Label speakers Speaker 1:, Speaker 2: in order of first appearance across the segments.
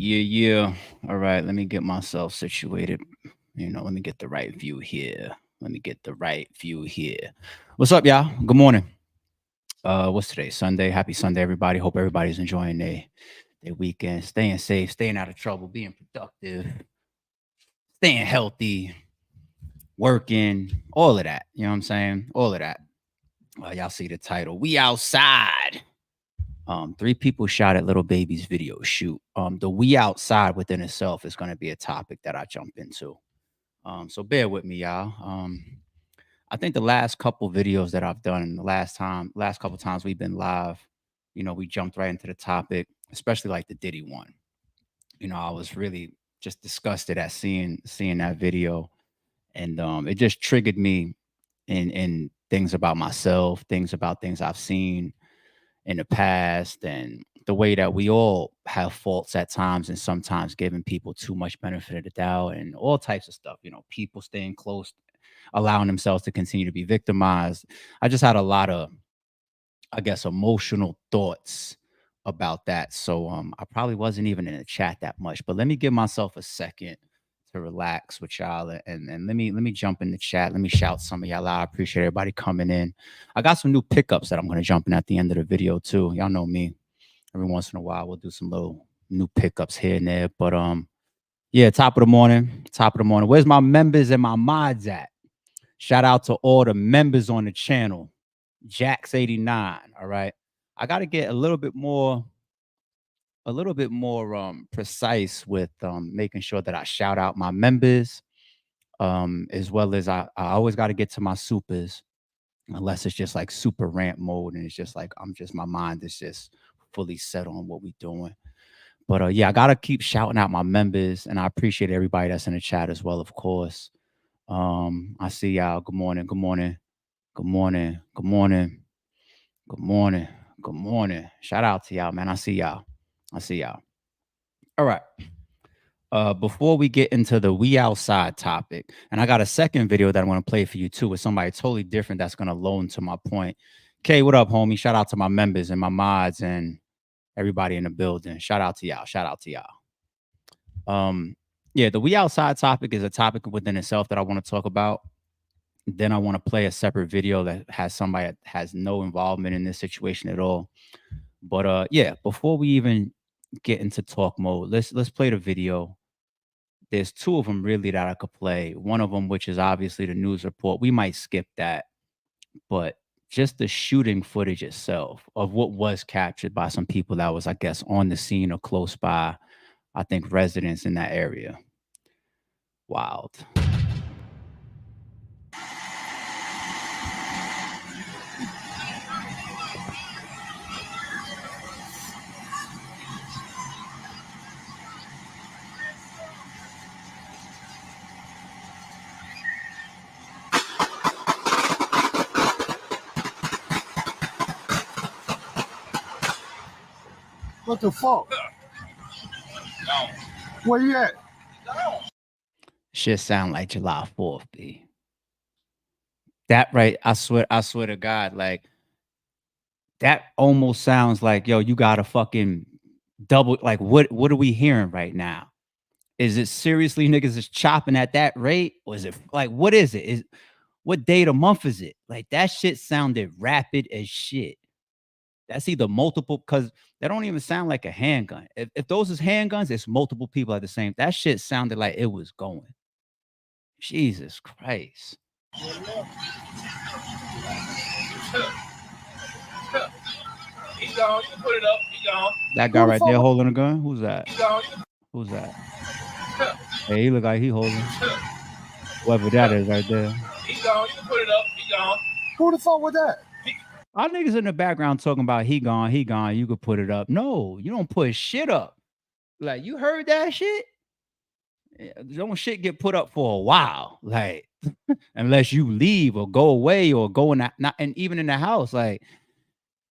Speaker 1: Yeah. All right, let me get myself situated. Let me get the right view here. Let me get the right view here. What's up, y'all? Good morning. What's today? Sunday. Happy Sunday, everybody. Hope everybody's enjoying their weekend, staying safe, staying out of trouble, being productive, staying healthy, working, all of that. You know what I'm saying? All of that. Y'all see the title. We outside. Three people shot at Little Baby's video shoot. The we outside within itself is going to be a topic that I jump into. So bear with me, y'all. I think the last couple videos that I've done, last couple times we've been live, we jumped right into the topic, especially like the Diddy one. I was really just disgusted at seeing that video, and it just triggered me in things about myself, things about things I've seen in the past, and the way that we all have faults at times and sometimes giving people too much benefit of the doubt and all types of stuff. People staying close, allowing themselves to continue to be victimized. I just had a lot of, I guess, emotional thoughts about that. So I probably wasn't even in the chat that much, but let me give myself a second to relax with y'all, and let me jump in the chat. Let me shout some of y'all out. I appreciate everybody coming in. I got some new pickups that I'm going to jump in at the end of the video too. Y'all know me. Every once in a while we'll do some little new pickups here and there. But yeah, top of the morning. Top of the morning. Where's my members and my mods at? Shout out to all the members on the channel. Jax89. All right. I got to get a little bit more precise with making sure that I shout out my members, as well as I always got to get to my supers, unless it's just like super rant mode and it's just like my mind is just fully set on what we doing. But yeah, I gotta keep shouting out my members, and I appreciate everybody that's in the chat as well, of course. I see y'all. Good morning, good morning, good morning, good morning, good morning, good morning. Shout out to y'all, man. I see y'all. I see y'all. All right. Before we get into the we outside topic, and I got a second video that I'm going to play for you too with somebody totally different that's going to loan to my point. Kay, what up, homie? Shout out to my members and my mods and everybody in the building. Shout out to y'all. Shout out to y'all. Yeah, the we outside topic is a topic within itself that I want to talk about. Then I want to play a separate video that has somebody that has no involvement in this situation at all. But yeah, before we even get into talk mode, let's play the video. There's two of them really that I could play. One of them, which is obviously the news report. We might skip that, but just the shooting footage itself of what was captured by some people that was, I guess, on the scene or close by, I think, residents in that area. Wild.
Speaker 2: What the fuck? Where you at?
Speaker 1: Shit sound like July 4th, B. That right, I swear to God, like that almost sounds like, yo, you gotta fucking double, like what are we hearing right now? Is it seriously niggas is chopping at that rate? Or is it like what is it? Is what day of the month is it? Like that shit sounded rapid as shit. That's either multiple, because that don't even sound like a handgun. If those is handguns, it's multiple people at the same. That shit sounded like it was going. Jesus Christ.
Speaker 3: He gone. You can put it up. He gone.
Speaker 1: That guy right there holding a gun? Who's that? Who's that? Hey, he look like he holding. Whoever that is right there.
Speaker 3: He gone. You can put it up. He gone.
Speaker 2: Who the fuck was that?
Speaker 1: Our niggas in the background talking about he gone, you could put it up. No, you don't put shit up. Like, you heard that shit? Don't shit get put up for a while. Like, unless you leave or go away or go in that, not, and even in the house, like,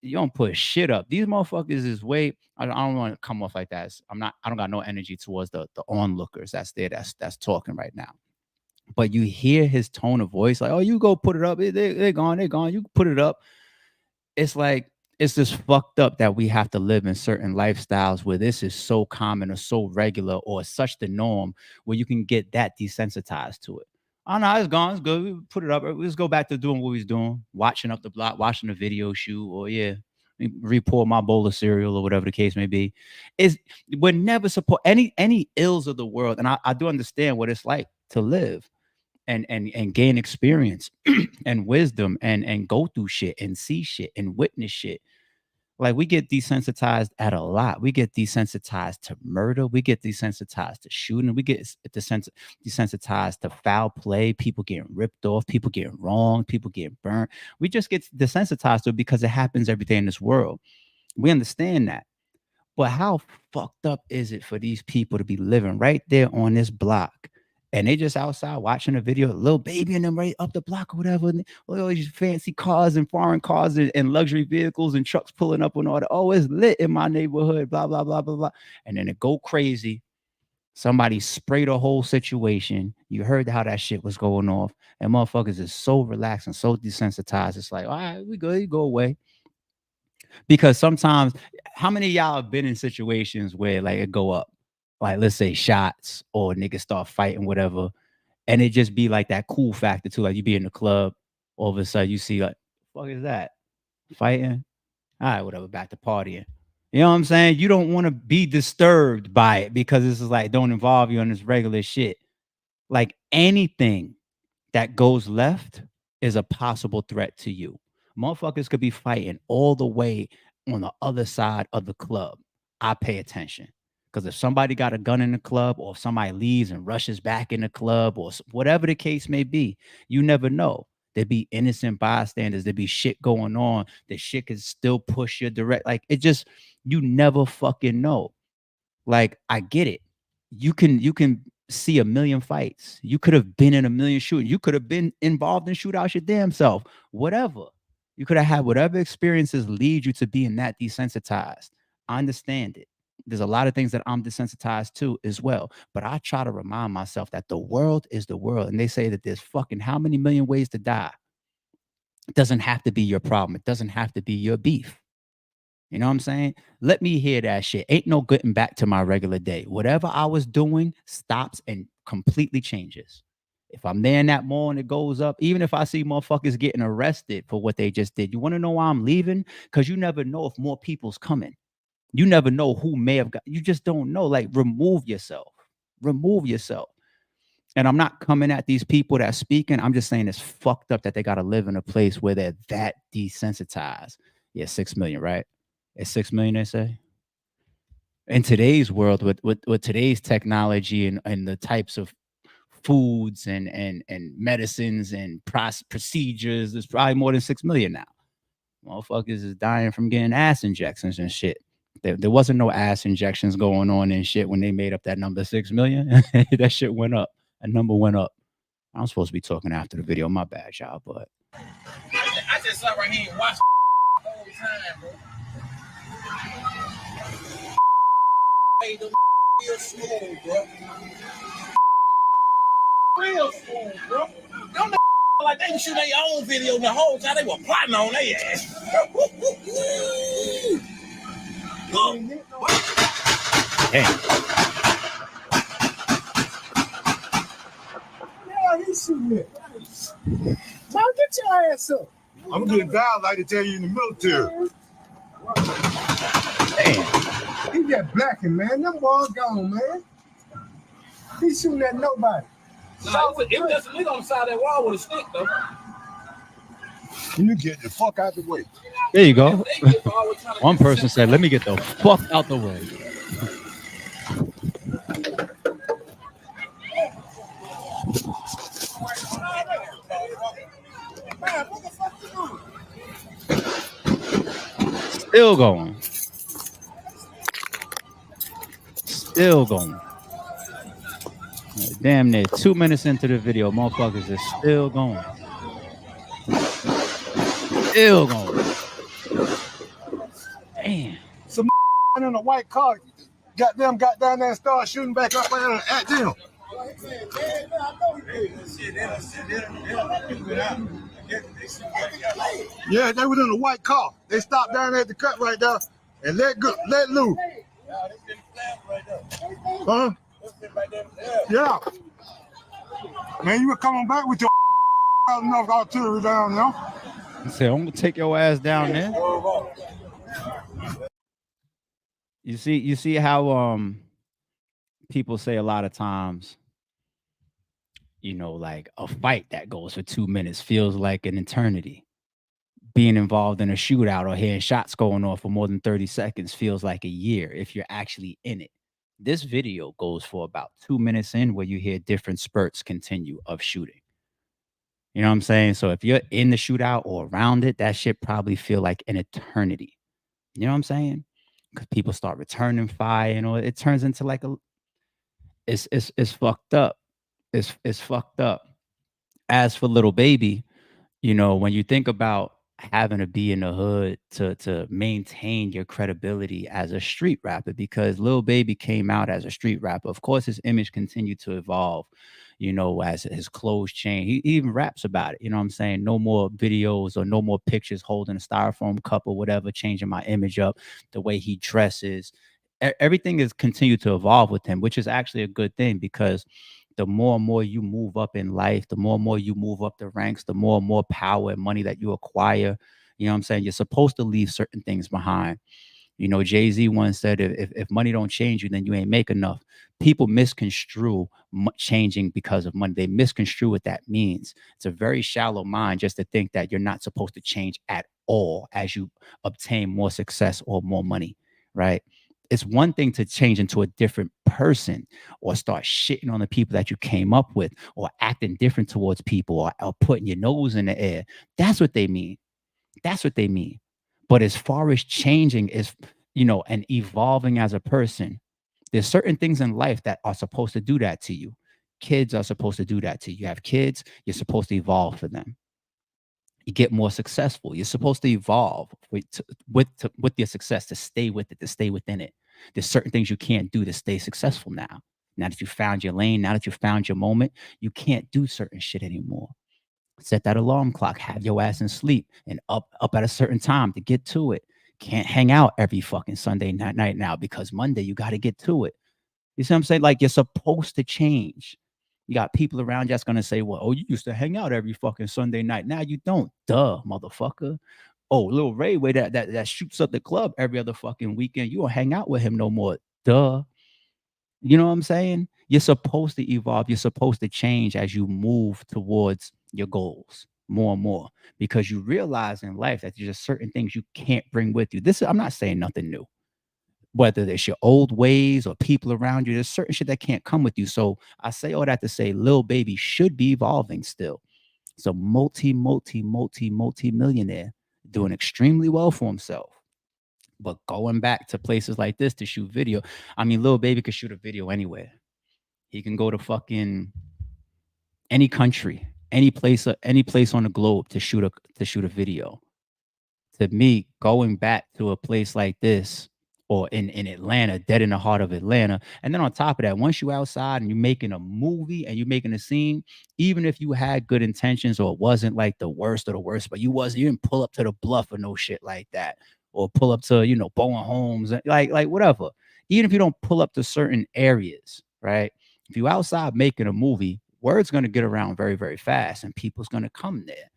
Speaker 1: you don't put shit up. These motherfuckers is way. I don't want to come off like that. I don't got no energy towards the onlookers that's there, that's talking right now. But you hear his tone of voice, like, oh, you go put it up. They're gone. You put it up. It's like it's just fucked up that we have to live in certain lifestyles where this is so common or so regular or such the norm where you can get that desensitized to it. Oh no, it's gone. It's good. We put it up. Let's go back to doing what we was doing, watching up the block, watching a video shoot, or yeah, re-pour my bowl of cereal or whatever the case may be. Is we're never support any ills of the world, and I do understand what it's like to live and gain experience and wisdom and go through shit and see shit and witness shit. Like we get desensitized at a lot. We get desensitized to murder. We get desensitized to shooting. We get desensitized to foul play. People getting ripped off. People getting wronged. People getting burnt. We just get desensitized to it because it happens every day in this world. We understand that. But how fucked up is it for these people to be living right there on this block? And they just outside watching a video, Lil Baby and them right up the block or whatever. And all these fancy cars and foreign cars and luxury vehicles and trucks pulling up and all that. Oh, it's lit in my neighborhood, blah, blah, blah, blah, blah. And then it go crazy. Somebody sprayed the whole situation. You heard how that shit was going off. And motherfuckers is so relaxed and so desensitized. It's like, all right, we good, you go away. Because sometimes, how many of y'all have been in situations where like it go up, like let's say shots or niggas start fighting, whatever, and it just be like that cool factor too. Like you be in the club, all of a sudden you see like, fuck is that? Fighting? All right, whatever, back to partying. You know what I'm saying? You don't want to be disturbed by it because this is like don't involve you on this regular shit. Like anything that goes left is a possible threat to you. Motherfuckers could be fighting all the way on the other side of the club. I pay attention because if somebody got a gun in the club or if somebody leaves and rushes back in the club or whatever the case may be, you never know. There'd be innocent bystanders. There'd be shit going on. The shit could still push you direct. Like it just, you never fucking know. Like I get it. You can see a million fights. You could have been in a million shootings. You could have been involved in shootouts your damn self. Whatever. You could have had whatever experiences lead you to being that desensitized. I understand it. There's a lot of things that I'm desensitized to as well. But I try to remind myself that the world is the world. And they say that there's fucking how many million ways to die. It doesn't have to be your problem. It doesn't have to be your beef. You know what I'm saying? Let me hear that shit. Ain't no getting back to my regular day. Whatever I was doing stops and completely changes. If I'm there in that mall and it goes up, even if I see motherfuckers getting arrested for what they just did, you want to know why I'm leaving? Because you never know if more people's coming. You never know who may have got, you just don't know. Like, remove yourself. Remove yourself. And I'm not coming at these people that speaking. I'm just saying it's fucked up that they got to live in a place where they're that desensitized. Yeah, 6 million, right? It's 6 million, they say. In today's world, with today's technology and the types of foods and medicines and procedures, there's probably more than 6 million now. Motherfuckers is dying from getting ass injections and shit. There wasn't no ass injections going on and shit when they made up that number 6 million. That shit went up. That number went up. I'm supposed to be talking after the video. My bad, y'all, but
Speaker 3: I just sat right here and watched the whole time, bro. Made them real smooth, bro. Real smooth, bro. Them like they shoot their own video the whole time they were plotting on their ass.
Speaker 1: damn.
Speaker 2: Yeah, he's shooting it. Man, get your ass up. I'm gonna get down like they tell you in the military.
Speaker 1: Damn.
Speaker 2: He got blacking, man. Them boys gone, man. He's shooting at nobody.
Speaker 3: Nah, it was just a nigga on the side of that wall with a stick, though.
Speaker 2: You get the fuck out the way.
Speaker 1: There you go. One person said, let me get the fuck out the way.
Speaker 2: Man, what the fuck you doing?
Speaker 1: Still going. Still going. Damn near 2 minutes into the video, motherfuckers is still going. Still going. Damn.
Speaker 2: Some in a white car got down there and started shooting back up at them. Yeah, they was in a white car. They stopped down there at the cut right there and let loose. Huh? Yeah. Man, you were coming back with your enough artillery down there.
Speaker 1: I said, I'm gonna take your ass down there. You see how people say a lot of times, like a fight that goes for 2 minutes feels like an eternity. Being involved in a shootout or hearing shots going off for more than 30 seconds feels like a year if you're actually in it. This video goes for about 2 minutes in where you hear different spurts continue of shooting. You know what I'm saying? So if you're in the shootout or around it, that shit probably feel like an eternity. You know what I'm saying? Because people start returning fire, it turns into like it's fucked up. It's fucked up. As for Little Baby, when you think about having to be in the hood to maintain your credibility as a street rapper, because Lil Baby came out as a street rapper. Of course, his image continued to evolve, as his clothes change. He even raps about it. You know what I'm saying? No more videos or no more pictures holding a styrofoam cup or whatever, changing my image up, the way he dresses. Everything has continued to evolve with him, which is actually a good thing because the more and more you move up in life, the more and more you move up the ranks, the more and more power and money that you acquire. You know what I'm saying? You're supposed to leave certain things behind. Jay-Z once said, if money don't change you, then you ain't make enough. People misconstrue changing because of money. They misconstrue what that means. It's a very shallow mind just to think that you're not supposed to change at all as you obtain more success or more money, right? It's one thing to change into a different person or start shitting on the people that you came up with or acting different towards people or putting your nose in the air. That's what they mean. That's what they mean. But as far as changing and evolving as a person, there's certain things in life that are supposed to do that to you. Kids are supposed to do that to you. You have kids, you're supposed to evolve for them. You get more successful. You're supposed to evolve with your success, to stay with it, to stay within it. There's certain things you can't do to stay successful now. Now that you found your lane, now that you found your moment, you can't do certain shit anymore. Set that alarm clock, have your ass in sleep and up at a certain time to get to it. Can't hang out every fucking Sunday night now because Monday you got to get to it. You see what I'm saying? Like, you're supposed to change. You got people around you that's gonna say, "Well, oh, you used to hang out every fucking Sunday night. Now you don't." Duh, motherfucker. Oh, Lil Ray Way that shoots up the club every other fucking weekend. You don't hang out with him no more. Duh. You know what I'm saying? You're supposed to evolve. You're supposed to change as you move towards your goals more and more because you realize in life that there's just certain things you can't bring with you. I'm not saying nothing new, whether it's your old ways or people around you, there's certain shit that can't come with you. So I say all that to say Lil Baby should be evolving still. It's a multi millionaire doing extremely well for himself. But going back to places like this to shoot video, I mean, Lil Baby could shoot a video anywhere. He can go to fucking any country, any place on the globe to shoot a video. To me, going back to a place like this or in Atlanta, dead in the heart of Atlanta. And then on top of that, once you outside and you're making a movie and you're making a scene, even if you had good intentions or it wasn't like the worst of the worst, but you didn't pull up to the bluff or no shit like that, or pull up to, Bowen Homes, like whatever. Even if you don't pull up to certain areas, right? If you outside making a movie, word's gonna get around very, very fast and people's gonna come there.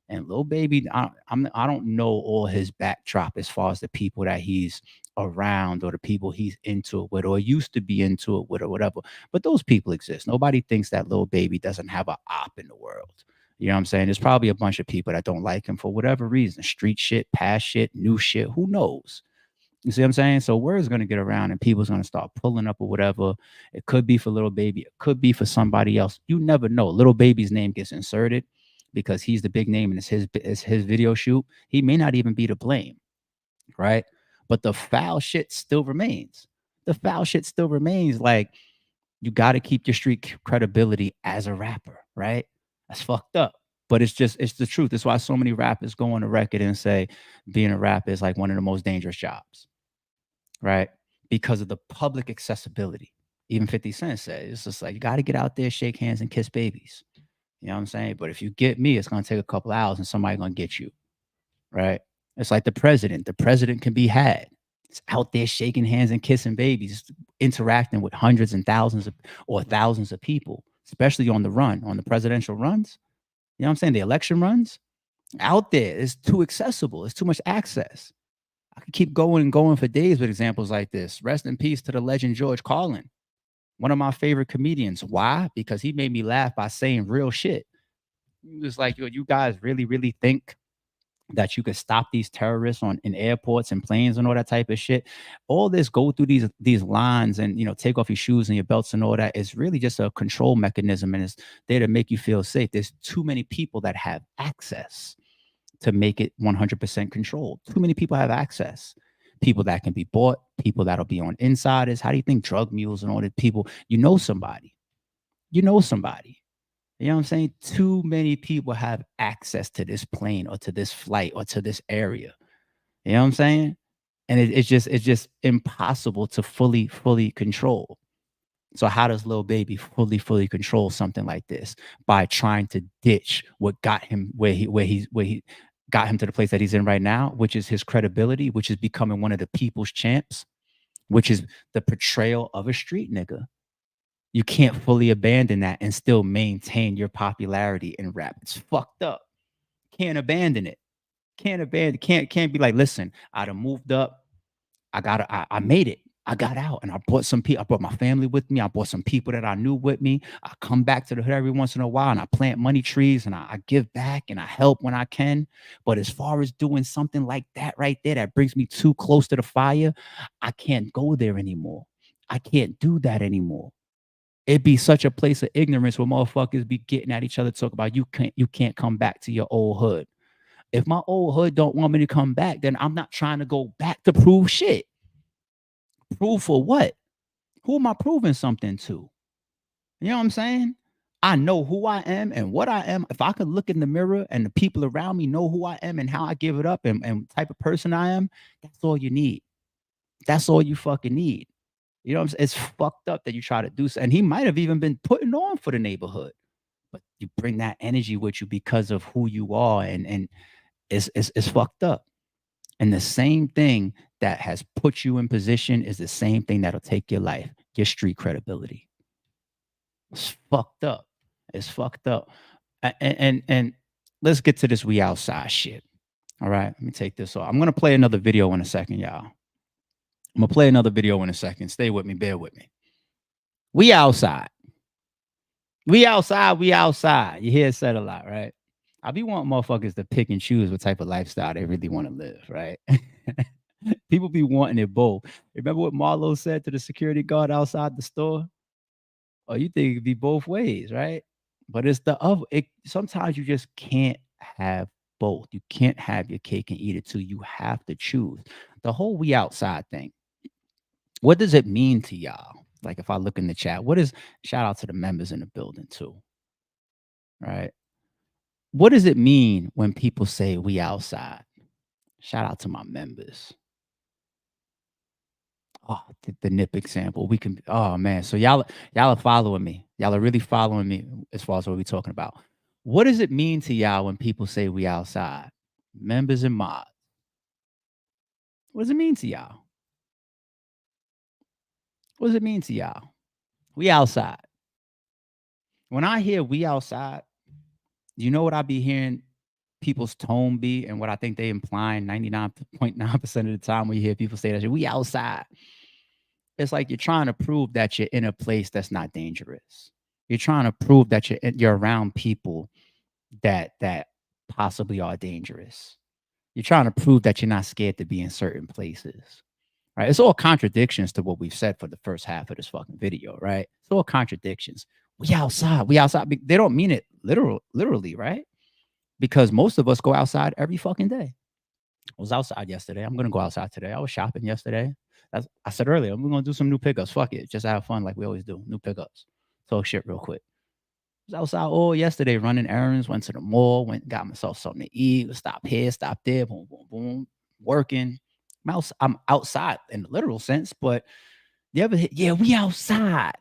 Speaker 1: And Lil Baby, I don't know all his backdrop as far as the people that he's around or the people he's into it with or used to be into it with or whatever. But those people exist. Nobody thinks that Lil Baby doesn't have an op in the world. You know what I'm saying? There's probably a bunch of people that don't like him for whatever reason. Street shit, past shit, new shit. Who knows? You see what I'm saying? So word's gonna get around and people's gonna start pulling up or whatever. It could be for Little Baby, it could be for somebody else. You never know. Little Baby's name gets inserted because he's the big name and it's his video shoot. He may not even be to blame, right? But the foul shit still remains. The foul shit still remains. Like, you got to keep your street credibility as a rapper, right? That's fucked up. But it's the truth. That's why so many rappers go on the record and say being a rapper is like one of the most dangerous jobs, right? Because of the public accessibility. Even 50 Cent said it's just like you got to get out there, shake hands, and kiss babies. You know what I'm saying? But if you get me, it's gonna take a couple hours and somebody gonna get you, right? It's like the president. The president can be had. It's out there shaking hands and kissing babies, interacting with hundreds and thousands of or thousands of people, especially on the run, on the presidential runs. You know what I'm saying? The election runs out there is too accessible. It's too much access. I could keep going and going for days with examples like this. Rest in peace to the legend George Carlin, one of my favorite comedians. Why? Because he made me laugh by saying real shit. He was like, yo, you guys really, really think that you could stop these terrorists on in airports and planes and all that type of shit? All this go through these lines and take off your shoes and your belts and all that is really just a control mechanism, and it's there to make you feel safe. There's too many people that have access to make it 100% controlled. Too many people have access. People that can be bought, people that'll be on insiders. How do you think drug mules and all the people? Somebody. You know somebody. You know what I'm saying? Too many people have access to this plane or to this flight or to this area. You know what I'm saying? And it's just impossible to fully control. So how does Lil Baby fully control something like this? By trying to ditch what got him where he got him to the place that he's in right now, which is his credibility, which is becoming one of the people's champs, which is the portrayal of a street nigga. You can't fully abandon that and still maintain your popularity in rap. It's fucked up. Can't abandon it. Can't be like, listen, I done moved up. I made it. I got out and I brought some people. I brought my family with me. I brought some people that I knew with me. I come back to the hood every once in a while and I plant money trees and I give back and I help when I can. But as far as doing something like that right there that brings me too close to the fire, I can't go there anymore. I can't do that anymore. It'd be such a place of ignorance where motherfuckers be getting at each other, talk about you can't come back to your old hood. If my old hood don't want me to come back, then I'm not trying to go back to prove shit. Prove for what? Who am I proving something to? You know what I'm saying? I know who I am and what I am. If I could look in the mirror and the people around me know who I am and how I give it up and type of person I am, that's all you need. That's all you fucking need. You know what I'm saying? It's fucked up that you try to do so. And he might have even been putting on for the neighborhood, but you bring that energy with you because of who you are, and it's fucked up. And the same thing that has put you in position is the same thing that'll take your life, your street credibility. It's fucked up. It's fucked up. And let's get to this we outside shit. All right, let me take this off. I'm gonna play another video in a second, y'all. I'm gonna play another video in a second. Stay with me, bear with me. We outside. We outside, we outside. You hear it said a lot, right? I be wanting motherfuckers to pick and choose what type of lifestyle they really want to live, right? People be wanting it both. Remember what Marlo said to the security guard outside the store? Oh, you think it'd be both ways, right? But it's the other. Sometimes you just can't have both. You can't have your cake and eat it too. You have to choose. The whole we outside thing. What does it mean to y'all? Like if I look in the chat, what is shout out to the members in the building too, right? What does it mean when people say we outside? Shout out to my members. Oh, the nip example. We can. Oh man, so y'all are following me. Y'all are really following me as far as what we're talking about. What does it mean to y'all when people say we outside? Members and mods. What does it mean to y'all? What does it mean to y'all? We outside. When I hear we outside, you know what I be hearing people's tone be and what I think they implying 99.9% of the time when you hear people say that we outside. It's like you're trying to prove that you're in a place that's not dangerous. You're trying to prove that you're around people that possibly are dangerous. You're trying to prove that you're not scared to be in certain places. Right? It's all contradictions to what we've said for the first half of this fucking video, right? It's all contradictions. We outside. We outside. They don't mean it literally, right? Because most of us go outside every fucking day. I was outside yesterday. I'm gonna go outside today. I was shopping yesterday. I said earlier, we're gonna do some new pickups. Fuck it, just have fun like we always do. New pickups. Talk shit real quick. I was outside all yesterday running errands. Went to the mall. Got myself something to eat. Stop here, stop there. Boom, boom, boom. Working. I'm outside in the literal sense, but you ever yeah, we outside.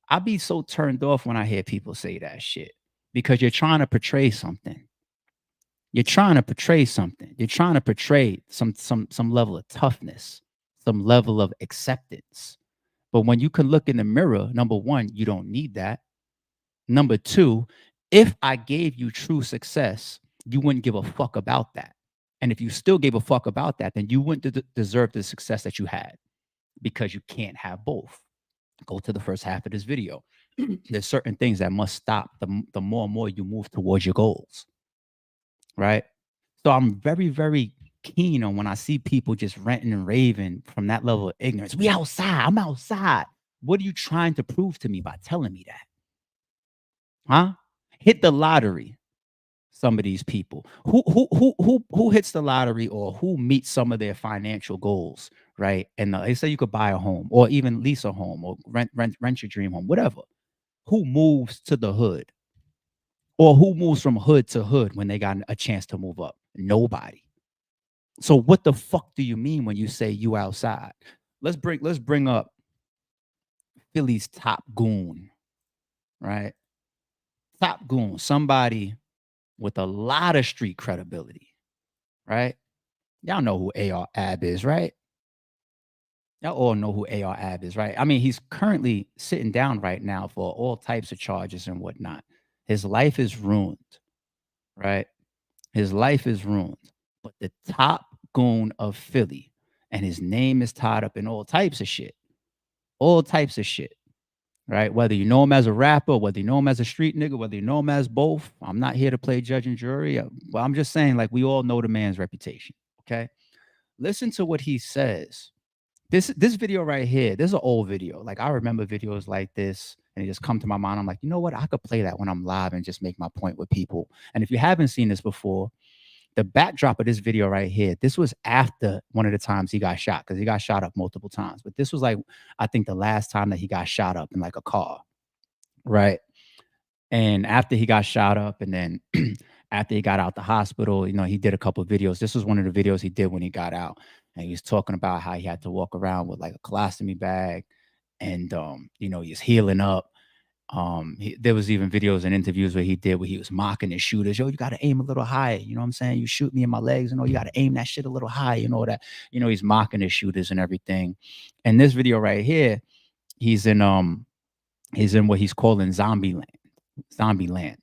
Speaker 1: I be so turned off when I hear people say that shit. because you're trying to portray something. You're trying to portray something. You're trying to portray some level of toughness, some level of acceptance. But when you can look in the mirror, number one, you don't need that. Number two, if I gave you true success, you wouldn't give a fuck about that. And if you still gave a fuck about that, then you wouldn't deserve the success that you had, because you can't have both. Go to the first half of this video. There's certain things that must stop the more and more you move towards your goals, right? So I'm very, very keen on when I see people just ranting and raving from that level of ignorance. We outside. I'm outside. What are you trying to prove to me by telling me that? Huh? Hit the lottery. Some of these people who hits the lottery or who meets some of their financial goals, right? And they say you could buy a home or even lease a home or rent your dream home, whatever. Who moves to the hood, or who moves from hood to hood when they got a chance to move up? Nobody. So what the fuck do you mean when you say you outside? Let's bring up Philly's top goon, right? Top goon, somebody with a lot of street credibility, right? Y'all know who AR Ab is, right? Y'all all know who AR Ab is, right? I mean, he's currently sitting down right now for all types of charges and whatnot. His life is ruined, right? His life is ruined. But the top goon of Philly, and his name is tied up in all types of shit. All types of shit, right? Whether you know him as a rapper, whether you know him as a street nigga, whether you know him as both. I'm not here to play judge and jury. But I'm just saying, like, we all know the man's reputation, okay? Listen to what he says. This video right here, this is an old video. Like, I remember videos like this, and it just come to my mind. I'm like, you know what? I could play that when I'm live and just make my point with people. And if you haven't seen this before, the backdrop of this video right here, this was after one of the times he got shot, because he got shot up multiple times. But this was like, I think the last time that he got shot up in like a car, right? And after he got shot up, and then after he got out the hospital, you know, he did a couple of videos. This was one of the videos he did when he got out. And he was talking about how he had to walk around with like a colostomy bag, and you know, he's healing up. There was even videos and interviews where he was mocking his shooters. Yo, you got to aim a little higher. You know what I'm saying? You shoot me in my legs. You know, you got to aim that shit a little higher. You know that. You know, he's mocking his shooters and everything. And this video right here, he's in what he's calling zombie land.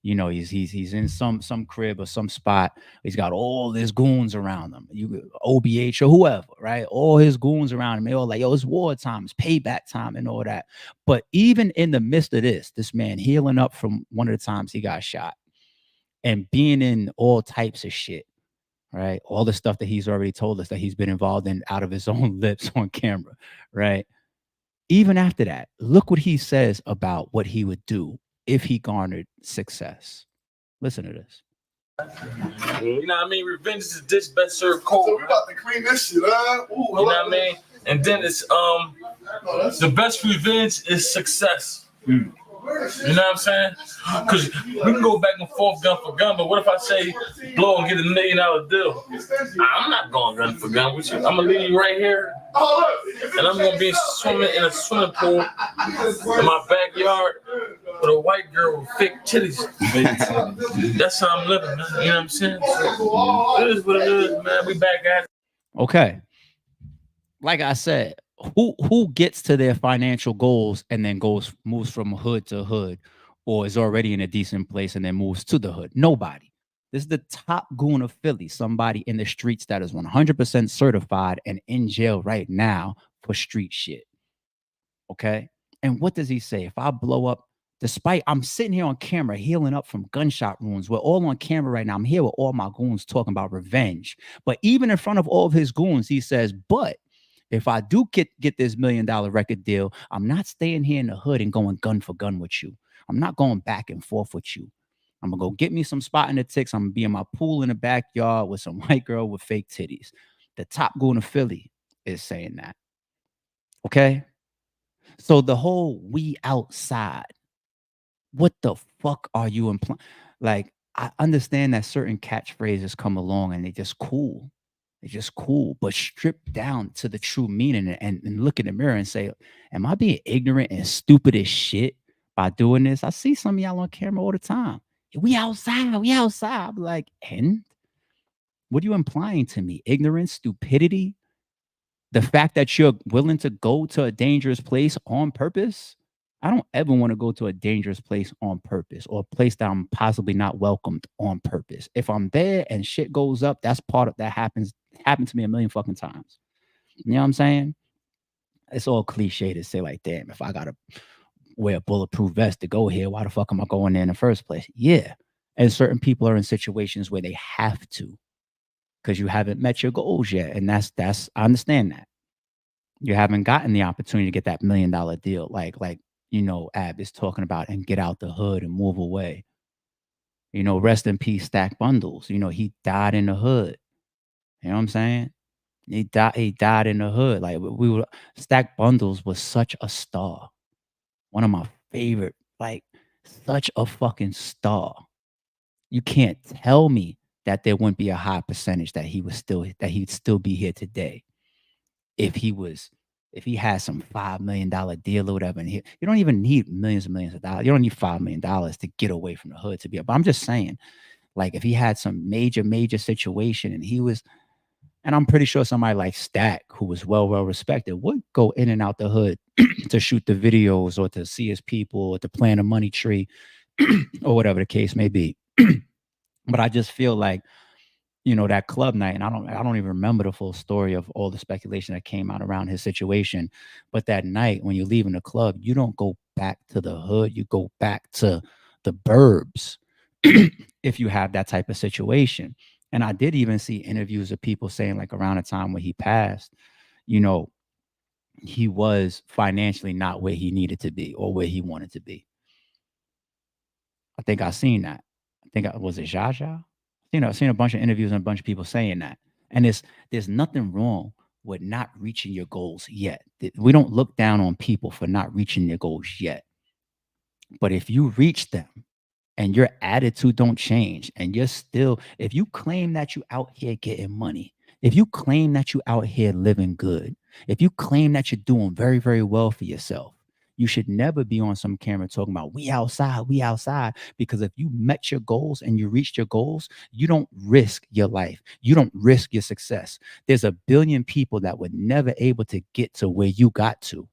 Speaker 1: You know, he's in some crib or some spot. He's got all his goons around him. You OBH or whoever, right? All his goons around him. They all like, yo, it's wartime, it's payback time, and all that. But even in the midst of this man healing up from one of the times he got shot and being in all types of shit, right? All the stuff that he's already told us that he's been involved in out of his own lips on camera, right? Even after that, look what he says about what he would do if he garnered success. Listen to this.
Speaker 3: You know what I mean? Revenge is this best served cold.
Speaker 2: So we about to clean this shit up.
Speaker 3: You know what I mean? And then it's the best revenge is success. You know what I'm saying? Because we can go back and forth gun for gun, but what if I say blow and get $1 million deal? I'm not going gun for gun with you. I'm gonna leave you right here, and I'm gonna be swimming in a swimming pool in my backyard with a white girl with fake titties. That's how I'm living, man. You know what I'm saying? So, it is what it is, man. We back at it.
Speaker 1: Okay. Like I said, who gets to their financial goals and then moves from hood to hood, or is already in a decent place and then moves to the hood? Nobody. This is the top goon of Philly, somebody in the streets that is 100% certified and in jail right now for street shit. Okay. And what does he say? If I blow up, despite I'm sitting here on camera healing up from gunshot wounds, we're all on camera right now. I'm here with all my goons talking about revenge. But even in front of all of his goons, he says, but if I do get this $1 million record deal, I'm not staying here in the hood and going gun for gun with you. I'm not going back and forth with you. I'm gonna go get me some spot in the ticks. I'm gonna be in my pool in the backyard with some white girl with fake titties. The top goon of Philly is saying that. Okay. So the whole we outside, what the fuck are you implying? Like, I understand that certain catchphrases come along and they're just cool. They're just cool, but stripped down to the true meaning and look in the mirror and say, am I being ignorant and stupid as shit by doing this. I see some of y'all on camera all the time. We outside, we outside. I'm like, and what are you implying to me? Ignorance, stupidity, the fact that you're willing to go to a dangerous place on purpose. I don't ever want to go to a dangerous place on purpose or a place that I'm possibly not welcomed on purpose. If I'm there and shit goes up, that's part of that happened to me a million fucking times. You know what I'm saying? It's all cliche to say like, damn, if I gotta wear a bulletproof vest to go here, why the fuck am I going there in the first place? Yeah. And certain people are in situations where they have to because you haven't met your goals yet. And that's I understand that. You haven't gotten the opportunity to get that $1 million deal. Ab is talking about and get out the hood and move away. Rest in peace, Stack Bundles. He died in the hood. You know what I'm saying? He died in the hood. Like we were Stack Bundles was such a star. One of my favorite, like such a fucking star. You can't tell me that there wouldn't be a high percentage that he'd still be here today if he had some $5 million deal or whatever. And you don't even need millions and millions of dollars. You don't need $5 million to get away from the hood to be. But I'm just saying, like if he had some major situation and he was, and I'm pretty sure somebody like Stack, who was well respected, would go in and out the hood to shoot the videos or to see his people or to plant a money tree or whatever the case may be. But I just feel like, that club night, and I don't even remember the full story of all the speculation that came out around his situation. But that night when you're leaving the club, you don't go back to the hood, you go back to the burbs if you have that type of situation. And I did even see interviews of people saying like around the time when he passed, he was financially not where he needed to be or where he wanted to be. I think I seen that. Was it Jaja? I've seen a bunch of interviews and a bunch of people saying that. And there's nothing wrong with not reaching your goals yet. We don't look down on people for not reaching their goals yet. But if you reach them and your attitude don't change and if you claim that you out here getting money, if you claim that you out here living good, if you claim that you're doing very, very well for yourself, you should never be on some camera talking about we outside, because if you met your goals and you reached your goals, you don't risk your life. You don't risk your success. There's a billion people that were never able to get to where you got to.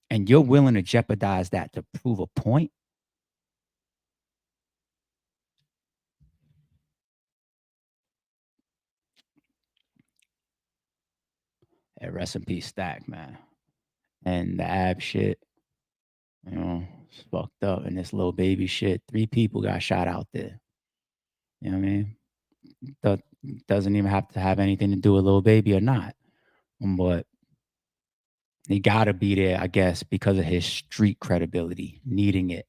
Speaker 1: And you're willing to jeopardize that to prove a point. Hey, rest in peace, Stack, man. And the ab shit, it's fucked up. And this Lil Baby shit, 3 people got shot out there. You know what I mean? That doesn't even have to have anything to do with Lil Baby or not. But he got to be there, I guess, because of his street credibility, needing it.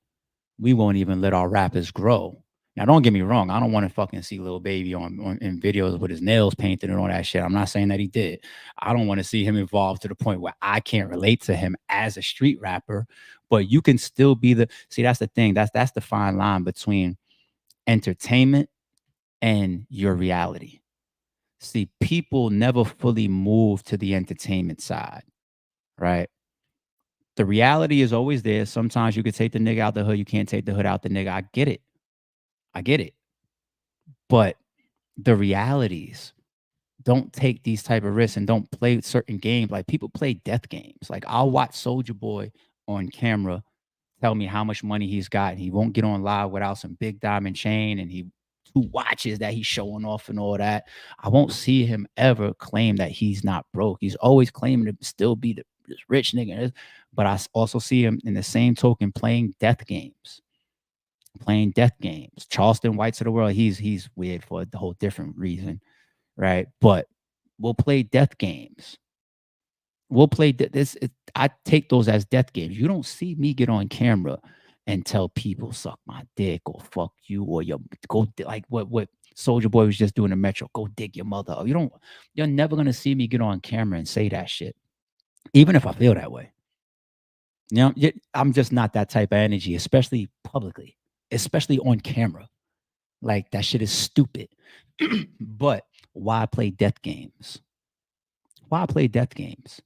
Speaker 1: We won't even let our rappers grow. Now, don't get me wrong. I don't want to fucking see Lil Baby in videos with his nails painted and all that shit. I'm not saying that he did. I don't want to see him evolve to the point where I can't relate to him as a street rapper. But you can still be that's the thing. That's the fine line between entertainment and your reality. See, people never fully move to the entertainment side, right? The reality is always there. Sometimes you could take the nigga out the hood. You can't take the hood out the nigga. I get it. But the realities, don't take these type of risks and don't play certain games. Like people play death games. Like I'll watch Soulja Boy on camera tell me how much money he's got. And he won't get on live without some big diamond chain and he 2 watches that he's showing off and all that. I won't see him ever claim that he's not broke. He's always claiming to still be this rich nigga. But I also see him in the same token playing death games. Charleston Whites of the world, he's weird for a whole different reason, right? But we'll play death games. We'll play this. I take those as death games. You don't see me get on camera and tell people suck my dick or fuck you or go like what Soulja Boy was just doing in Metro. Go dig your mother. You're never gonna see me get on camera and say that shit, even if I feel that way. I'm just not that type of energy, especially publicly, especially on camera. Like that shit is stupid. But why play death games? Why play death games?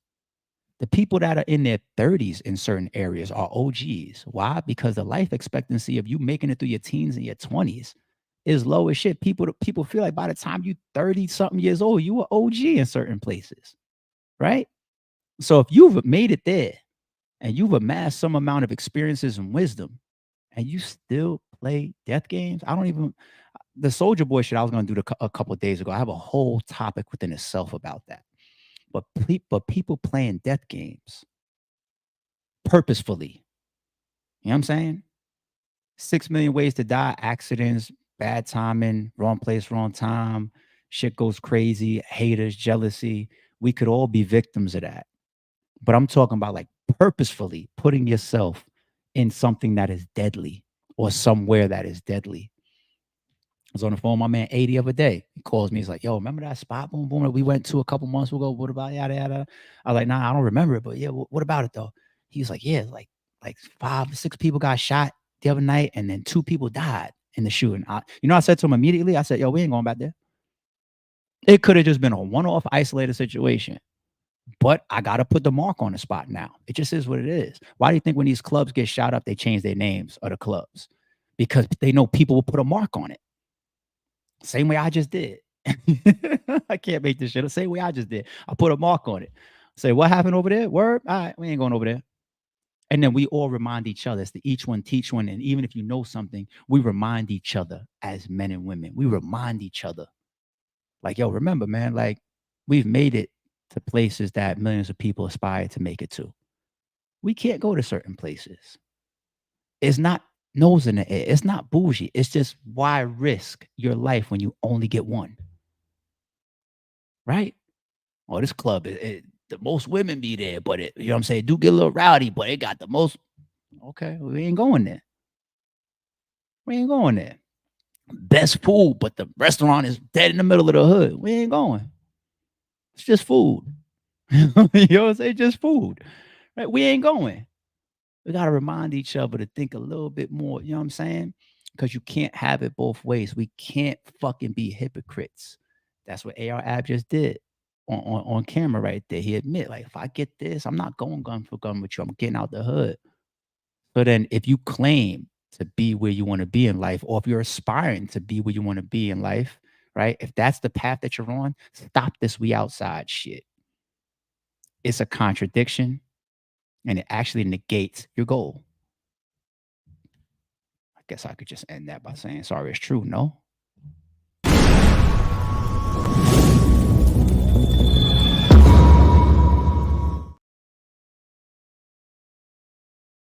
Speaker 1: The people that are in their 30s in certain areas are OGs. Why? Because the life expectancy of you making it through your teens and your 20s is low as shit. People feel like by the time you 30 something years old, you were OG in certain places, right? So if you've made it there and you've amassed some amount of experiences and wisdom, and you still play death games, I don't even the Soldier Boy shit I was gonna do a couple of days ago. I have a whole topic within itself about that. But people playing death games purposefully. You know what I'm saying? 6 million ways to die, accidents, bad timing, wrong place, wrong time, shit goes crazy, haters, jealousy. We could all be victims of that. But I'm talking about like purposefully putting yourself in something that is deadly or somewhere that is deadly. I was on the phone with my man 80 the other day. He calls me. He's like, yo, remember that spot boom boom that we went to a couple months ago? What about yada yada? I was like, nah, I don't remember it, but yeah, what about it though? He was like, yeah, like 5, 6 people got shot the other night, and then 2 people died in the shooting. I said to him immediately, I said, yo, we ain't going back there. It could have just been a one-off isolated situation. But I got to put the mark on the spot now. It just is what it is. Why do you think when these clubs get shot up, they change their names of the clubs? Because they know people will put a mark on it. Same way I just did. I can't make this shit up. Same way I just did. I put a mark on it. Say, what happened over there? Word? All right, we ain't going over there. And then we all remind each other. It's the each one teach one. And even if you know something, we remind each other as men and women. We remind each other. Like, yo, remember, man, like we've made it to places that millions of people aspire to make it to. We can't go to certain places. It's not nose in the air. It's not bougie. It's just why risk your life when you only get one? Right? Oh, this club, the most women be there, but you know what I'm saying? Do get a little rowdy, but it got the most. Okay, we ain't going there. We ain't going there. Best food, but the restaurant is dead in the middle of the hood. We ain't going. It's just food. You know what I'm saying? Just food. Right? We ain't going. We got to remind each other to think a little bit more. You know what I'm saying? Because you can't have it both ways. We can't fucking be hypocrites. That's what AR Ab just did on camera right there. He admit, like, if I get this, I'm not going gun for gun with you. I'm getting out the hood. So then if you claim to be where you want to be in life, or if you're aspiring to be where you want to be in life, right? If that's the path that you're on, stop this we outside shit. It's a contradiction and it actually negates your goal. I guess I could just end that by saying, sorry, it's true. No,